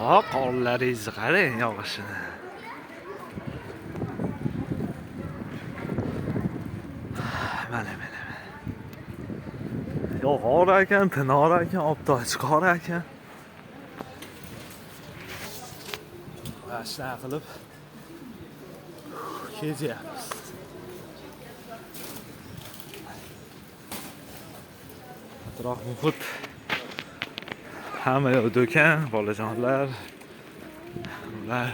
Qorlaringizni qarang, yog'ishini. Mana. Yog'ar ekan, tinar ekan, obda chiqar ekan. Va shunaqa qilib kezyapmiz. Atrof muhit hamma yoq do'kon, bolajonlar. Ular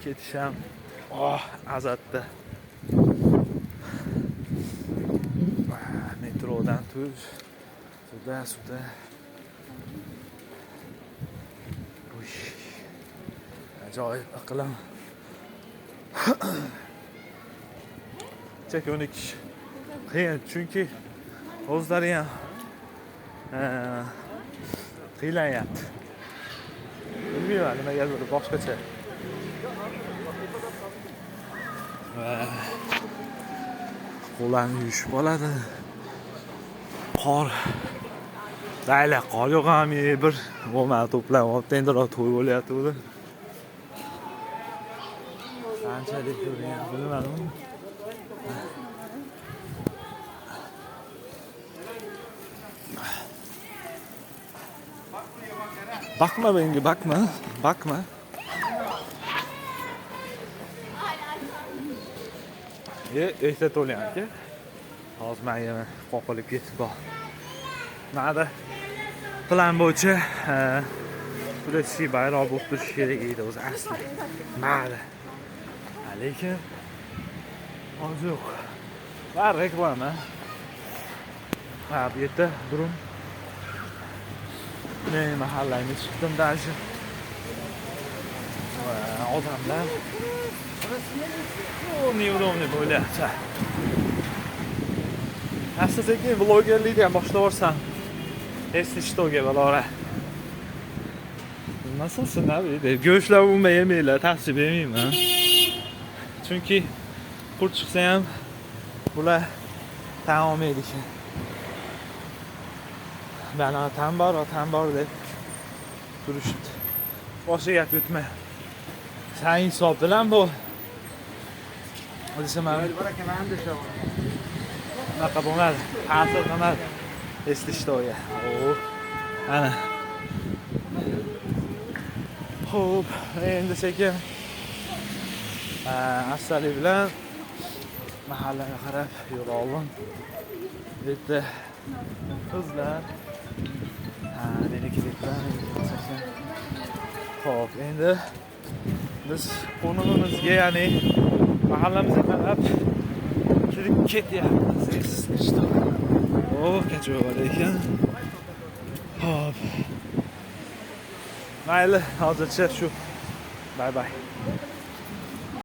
ketisham azatda. Metrodan tush, suda. Ajoyib aqlim. Chek 12 qiyin, chunki o'zlari ham qiylanyapti. Bilmayman nimagadir boshqacha. Qo'llarni yuvishib oladi. Qor. Dayla qor yog'ami bir bo'lmay to'plab, tenderroq to'y bo'lyapti. Qanchalik ko'rgan bilmadim. Bakma benga, bakma. Ehtiyot bo'ling aka. Hozir men yana qoqilib ketib bor. Mana plan bo'yicha Turkiy bayroq bo'lib turishi kerak edi o'zi asli. Mana. Lekin hozir yo'q. Va reklama. Bu yerda durum. Men mahallamga chiqdim dashi. Odamlar neudobniy bo'lyapti. Asta-sekin blogerlikni ham boshlab yuborsam. Если shtoga balora. Nasılsın abi? Go'shtlar umuman yemanglar, tavsiya bermayman. Chunki qurt chiqsa ham bular tan olmaydi ekan. Bana tan bor deb turishdi. Boshqa gap yutma. Sen hisob bilan bu. Desam men naqa bo'lmadi. Ta'sir qilmadi. Esli shtoya. Ana. Xo'p, endi sekin astalik bilan mahallaga qarab yo'l Bitta qizlar meniki sekin. Xo'p, endi biz qo'nimimizga, ya'ni mahallamizga qarab kirib ketyapmiz. Kachovar ekan. Xo'p. Mayli, hozircha shu. Bye.